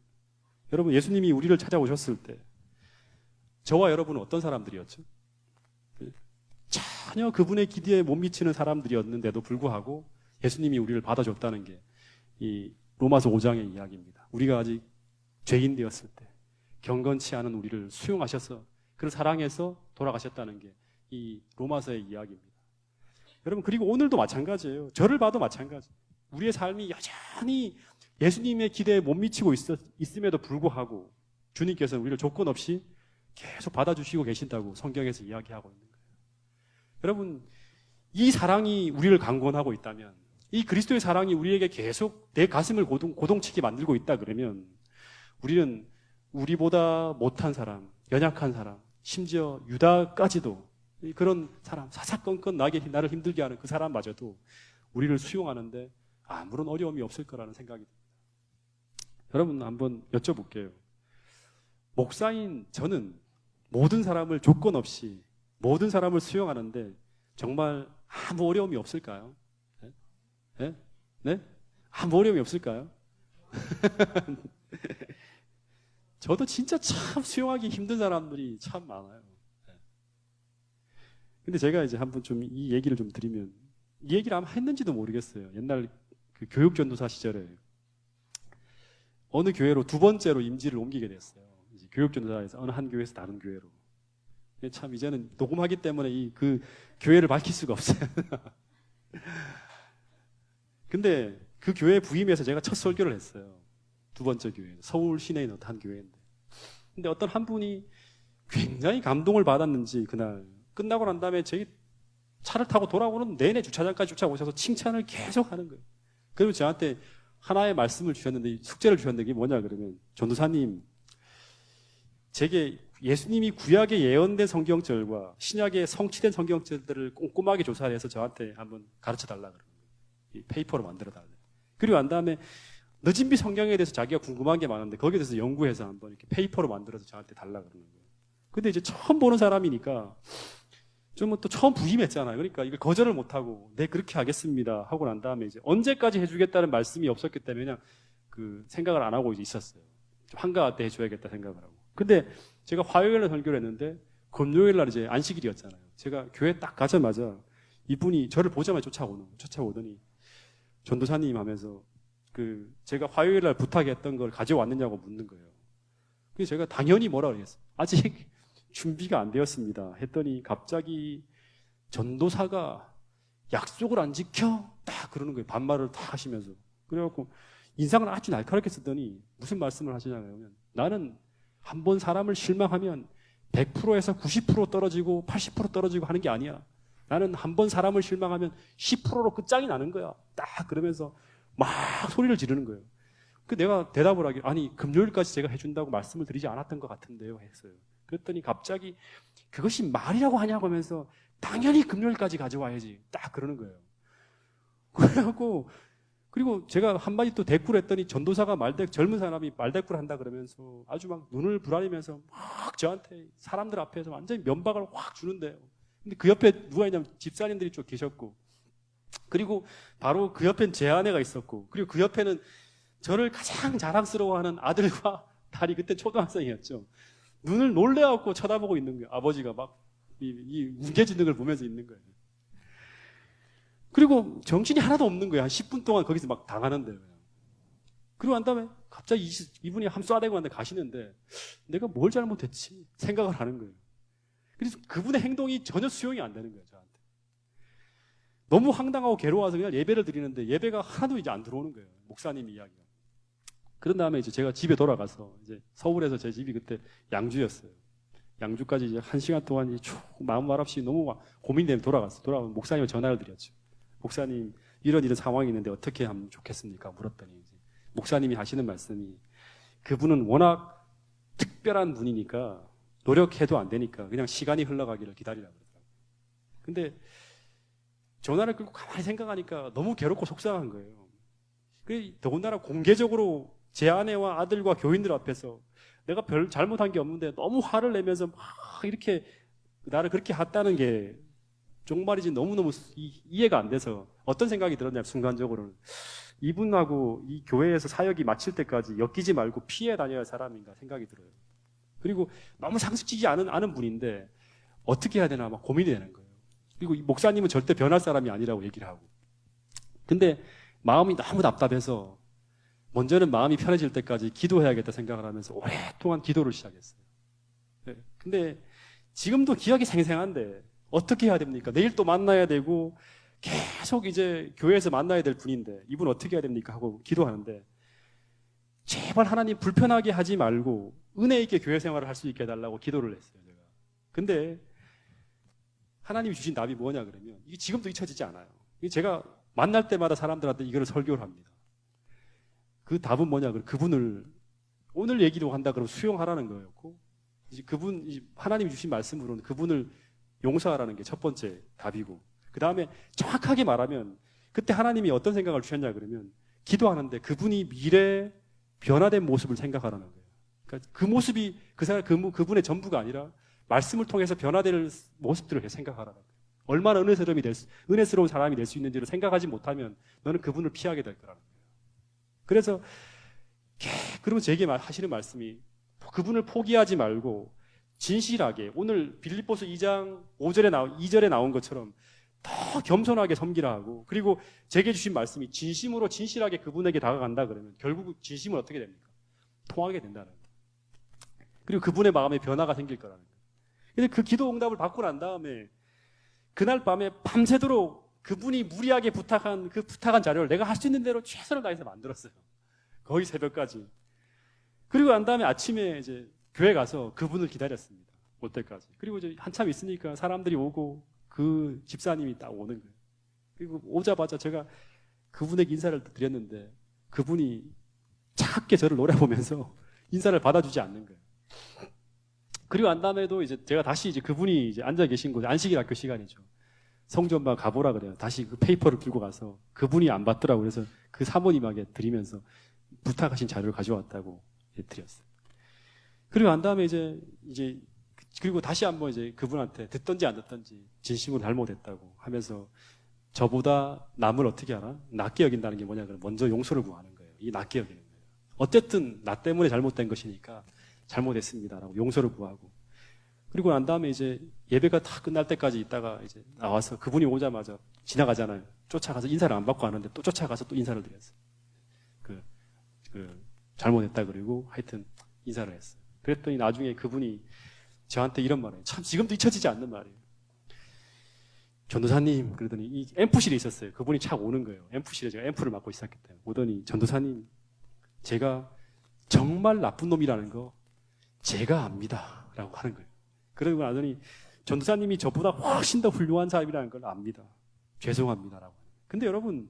여러분 예수님이 우리를 찾아오셨을 때 저와 여러분은 어떤 사람들이었죠? 전혀 그분의 기대에 못 미치는 사람들이었는데도 불구하고 예수님이 우리를 받아줬다는 게 이 로마서 5장의 이야기입니다. 우리가 아직 죄인 되었을 때 경건치 않은 우리를 수용하셔서 그를 사랑해서 돌아가셨다는 게 이 로마서의 이야기입니다. 여러분 그리고 오늘도 마찬가지예요. 저를 봐도 마찬가지예요. 우리의 삶이 여전히 예수님의 기대에 못 미치고 있음에도 불구하고 주님께서는 우리를 조건 없이 계속 받아주시고 계신다고 성경에서 이야기하고 있는 거예요. 여러분 이 사랑이 우리를 강권하고 있다면 이 그리스도의 사랑이 우리에게 계속 내 가슴을 고동치게 만들고 있다 그러면 우리는 우리보다 못한 사람, 연약한 사람, 심지어 유다까지도 그런 사람, 사사건건 나를 힘들게 하는 그 사람마저도 우리를 수용하는데 아무런 어려움이 없을 거라는 생각이 듭니다. 여러분 한번 여쭤볼게요. 목사인 저는 모든 사람을 조건 없이 모든 사람을 수용하는데 정말 아무 어려움이 없을까요? 네? 네? 아무 어려움이 없을까요? 저도 진짜 참 수용하기 힘든 사람들이 참 많아요. 근데 제가 이제 한번 좀 이 얘기를 좀 드리면 이 얘기를 아마 했는지도 모르겠어요. 옛날 그 교육전도사 시절에 어느 교회로 두 번째로 임지를 옮기게 됐어요. 이제 교육전도사에서 어느 한 교회에서 다른 교회로. 참 이제는 녹음하기 때문에 그 교회를 밝힐 수가 없어요. 근데 그 교회 부임해서 제가 첫 설교를 했어요. 두 번째 교회, 서울 시내에 있는 한 교회인데. 근데 어떤 한 분이 굉장히 감동을 받았는지 그날 끝나고 난 다음에 제 차를 타고 돌아오는 내내 주차장까지 쫓아오셔서 칭찬을 계속 하는 거예요. 그리고 저한테 하나의 말씀을 주셨는데, 숙제를 주셨는데 그게 뭐냐 그러면, 전도사님, 제게 예수님이 구약에 예언된 성경절과 신약에 성취된 성경절들을 꼼꼼하게 조사를 해서 저한테 한번 가르쳐 달라 그러는 거예요. 이 페이퍼로 만들어 달래. 그리고 난 다음에 늦은비 성경에 대해서 자기가 궁금한 게 많은데 거기에 대해서 연구해서 한번 이렇게 페이퍼로 만들어서 저한테 달라 그러는 거예요. 근데 이제 처음 보는 사람이니까 좀 또 처음 부임했잖아요. 그러니까 이걸 거절을 못하고 네 그렇게 하겠습니다 하고 난 다음에 이제 언제까지 해주겠다는 말씀이 없었기 때문에 그냥 그 생각을 안 하고 이제 있었어요. 좀 한가할 때 해줘야겠다 생각을 하고. 근데 제가 화요일날 설교를 했는데 금요일날 이제 안식일이었잖아요. 제가 교회 딱 가자마자 이분이 저를 보자마자 쫓아오더니 전도사님 하면서 그 제가 화요일날 부탁했던 걸 가져왔느냐고 묻는 거예요. 그래서 제가 당연히 뭐라 그랬어요. 아직 준비가 안 되었습니다 했더니 갑자기 전도사가 약속을 안 지켜? 딱 그러는 거예요. 반말을 다 하시면서. 그래갖고 인상을 아주 날카롭게 쓰더니 무슨 말씀을 하시냐면 나는 한 번 사람을 실망하면 100%에서 90% 떨어지고 80% 떨어지고 하는 게 아니야. 나는 한 번 사람을 실망하면 10%로 끝장이 나는 거야. 딱 그러면서 막 소리를 지르는 거예요. 그 내가 대답을 하기 아니 금요일까지 제가 해준다고 말씀을 드리지 않았던 것 같은데요 했어요. 그랬더니 갑자기 그것이 말이라고 하냐고 하면서 당연히 금요일까지 가져와야지 딱 그러는 거예요. 그래갖고 그리고 제가 한마디 또 대꾸를 했더니 전도사가 젊은 사람이 말대꾸를 한다 그러면서 아주 막 눈을 부라리면서 막 저한테 사람들 앞에서 완전히 면박을 확 주는데요. 근데 그 옆에 누가 있냐면 집사님들이 좀 계셨고 그리고 바로 그 옆엔 제 아내가 있었고 그리고 그 옆에는 저를 가장 자랑스러워하는 아들과 딸이 그때 초등학생이었죠. 눈을 놀래갖고 쳐다보고 있는 거예요. 아버지가 막 이 웅개지는 걸 보면서 있는 거예요. 그리고 정신이 하나도 없는 거예요. 한 10분 동안 거기서 막 당하는데요. 그리고 난 다음에 갑자기 이분이 함 쏴대고 한데 가시는데 내가 뭘 잘못했지 생각을 하는 거예요. 그래서 그분의 행동이 전혀 수용이 안 되는 거예요. 저한테. 너무 황당하고 괴로워서 그냥 예배를 드리는데 예배가 하나도 이제 안 들어오는 거예요. 목사님 이야기가. 그런 다음에 이제 제가 집에 돌아가서 이제 서울에서 제 집이 그때 양주였어요. 양주까지 이제 1시간 동안 마음 말 없이 너무 고민되면 돌아가면 목사님을 전화를 드렸죠. 목사님 이런 상황이 있는데 어떻게 하면 좋겠습니까? 물었더니 이제 목사님이 하시는 말씀이 그분은 워낙 특별한 분이니까 노력해도 안 되니까 그냥 시간이 흘러가기를 기다리라고 그러더라고요. 근데 전화를 끊고 가만히 생각하니까 너무 괴롭고 속상한 거예요. 더군다나 공개적으로 제 아내와 아들과 교인들 앞에서 내가 별 잘못한 게 없는데 너무 화를 내면서 막 이렇게 나를 그렇게 했다는 게 정말이지 너무너무 이해가 안 돼서 어떤 생각이 들었냐면 순간적으로는 이분하고 이 교회에서 사역이 마칠 때까지 엮이지 말고 피해 다녀야 할 사람인가 생각이 들어요. 그리고 너무 상식지지 않은 분인데 어떻게 해야 되나 막 고민이 되는 거예요. 그리고 이 목사님은 절대 변할 사람이 아니라고 얘기를 하고. 근데 마음이 너무 답답해서 먼저는 마음이 편해질 때까지 기도해야겠다 생각을 하면서 오랫동안 기도를 시작했어요. 네. 근데 지금도 기억이 생생한데 어떻게 해야 됩니까? 내일 또 만나야 되고 계속 이제 교회에서 만나야 될 분인데 이분 어떻게 해야 됩니까? 하고 기도하는데 제발 하나님 불편하게 하지 말고 은혜 있게 교회 생활을 할 수 있게 해달라고 기도를 했어요. 제가. 근데 하나님이 주신 답이 뭐냐 그러면 이게 지금도 잊혀지지 않아요. 제가 만날 때마다 사람들한테 이거를 설교를 합니다. 그 답은 뭐냐 그러면 그분을 오늘 얘기도 한다 그러면 수용하라는 거였고 이제 하나님이 주신 말씀으로는 그분을 용서하라는 게 첫 번째 답이고 그 다음에 정확하게 말하면 그때 하나님이 어떤 생각을 주셨냐 그러면 기도하는데 그분이 미래 변화된 모습을 생각하라는 거예요. 그러니까 그 모습이 그분의 전부가 아니라 말씀을 통해서 변화될 모습들을 생각하라는 거예요. 얼마나 은혜스러운 사람이 될 수 있는지를 생각하지 못하면 너는 그분을 피하게 될 거라는 거예요. 그래서 그러면 제게 하시는 말씀이 그분을 포기하지 말고 진실하게 오늘 빌립보서 2장 2절에 나온 것처럼 더 겸손하게 섬기라 하고 그리고 제게 주신 말씀이 진심으로 진실하게 그분에게 다가간다 그러면 결국 진심은 어떻게 됩니까? 통하게 된다는 거예요. 그리고 그분의 마음에 변화가 생길 거라는 거예요. 근데 그 기도 응답을 받고 난 다음에 그날 밤에 밤새도록 그분이 무리하게 부탁한 자료를 내가 할 수 있는 대로 최선을 다해서 만들었어요. 거의 새벽까지. 그리고 난 다음에 아침에 이제 교회 가서 그분을 기다렸습니다. 올 때까지. 그리고 이제 한참 있으니까 사람들이 오고 그 집사님이 딱 오는 거예요. 그리고 오자마자 제가 그분에게 인사를 드렸는데 그분이 차갑게 저를 노려보면서 인사를 받아주지 않는 거예요. 그리고 난 다음에도 이제 제가 다시 이제 그분이 이제 앉아 계신 곳, 안식일 학교 시간이죠. 성전방 가보라 그래요. 다시 그 페이퍼를 들고 가서 그분이 안 받더라고요. 그래서 그 사모님에게 드리면서 부탁하신 자료를 가져왔다고 드렸어요. 그리고 난 다음에 이제 그리고 다시 한번 이제 그분한테 듣던지 안 듣던지 진심으로 잘못했다고 하면서 저보다 남을 어떻게 알아? 낮게 여긴다는 게 뭐냐? 그러면 먼저 용서를 구하는 거예요. 이 낮게 여기는 거예요. 어쨌든 나 때문에 잘못된 것이니까 잘못했습니다라고 용서를 구하고 그리고 난 다음에 이제 예배가 다 끝날 때까지 있다가 이제 나와서 그분이 오자마자 지나가잖아요. 쫓아가서 인사를 안 받고 하는데 또 쫓아가서 또 인사를 드렸어요. 잘못했다 그리고 하여튼 인사를 했어요. 그랬더니 나중에 그분이 저한테 이런 말을 해요. 참 지금도 잊혀지지 않는 말이에요. 전도사님 그러더니 이 앰프실에 있었어요. 그분이 착 오는 거예요. 앰프실에 제가 앰프를 맡고 있었기 때문에 오더니 전도사님 제가 정말 나쁜 놈이라는 거 제가 압니다 라고 하는 거예요. 그러고 나더니 전도사님이 저보다 훨씬 더 훌륭한 사람이라는 걸 압니다. 죄송합니다 라고. 근데 여러분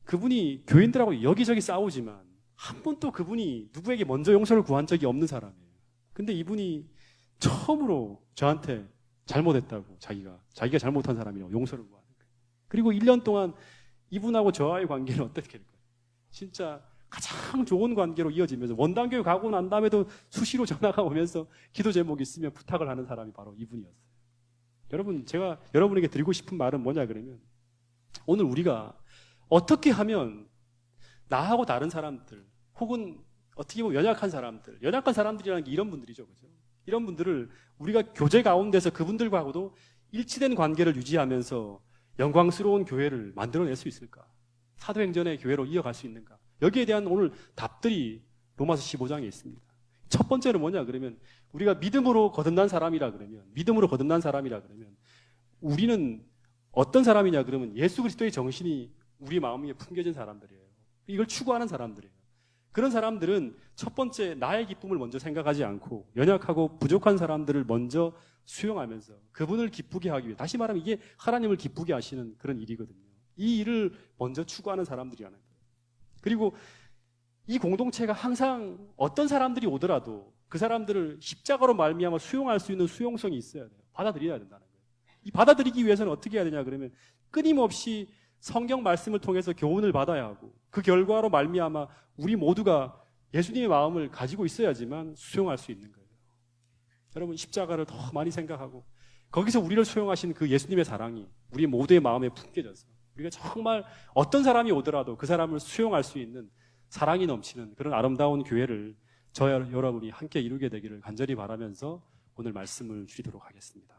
그분이 교인들하고 여기저기 싸우지만 한 번도 그분이 누구에게 먼저 용서를 구한 적이 없는 사람이에요. 근데 이분이 처음으로 저한테 잘못했다고 자기가 잘못한 사람이라고 용서를 구하는 거예요. 그리고 1년 동안 이분하고 저와의 관계는 어떻게 될까요? 진짜 가장 좋은 관계로 이어지면서 원당교회 가고 난 다음에도 수시로 전화가 오면서 기도 제목이 있으면 부탁을 하는 사람이 바로 이분이었어요. 여러분 제가 여러분에게 드리고 싶은 말은 뭐냐 그러면 오늘 우리가 어떻게 하면 나하고 다른 사람들 혹은 어떻게 보면 연약한 사람들이라는 게 이런 분들이죠. 그죠? 이런 분들을 우리가 교제 가운데서 그분들과도 일치된 관계를 유지하면서 영광스러운 교회를 만들어낼 수 있을까? 사도행전의 교회로 이어갈 수 있는가? 여기에 대한 오늘 답들이 로마서 15장에 있습니다. 첫 번째는 뭐냐 그러면 우리가 믿음으로 거듭난 사람이라 그러면 우리는 어떤 사람이냐 그러면 예수 그리스도의 정신이 우리 마음에 품겨진 사람들이에요. 이걸 추구하는 사람들이에요. 그런 사람들은 첫 번째 나의 기쁨을 먼저 생각하지 않고 연약하고 부족한 사람들을 먼저 수용하면서 그분을 기쁘게 하기 위해 다시 말하면 이게 하나님을 기쁘게 하시는 그런 일이거든요. 이 일을 먼저 추구하는 사람들이라는 거예요. 그리고 이 공동체가 항상 어떤 사람들이 오더라도 그 사람들을 십자가로 말미암아 수용할 수 있는 수용성이 있어야 돼요. 받아들여야 된다는 거예요. 이 받아들이기 위해서는 어떻게 해야 되냐 그러면 끊임없이 성경 말씀을 통해서 교훈을 받아야 하고 그 결과로 말미암아 우리 모두가 예수님의 마음을 가지고 있어야지만 수용할 수 있는 거예요. 여러분 십자가를 더 많이 생각하고 거기서 우리를 수용하신 그 예수님의 사랑이 우리 모두의 마음에 품겨져서 우리가 정말 어떤 사람이 오더라도 그 사람을 수용할 수 있는 사랑이 넘치는 그런 아름다운 교회를 저와 여러분이 함께 이루게 되기를 간절히 바라면서 오늘 말씀을 줄이도록 하겠습니다.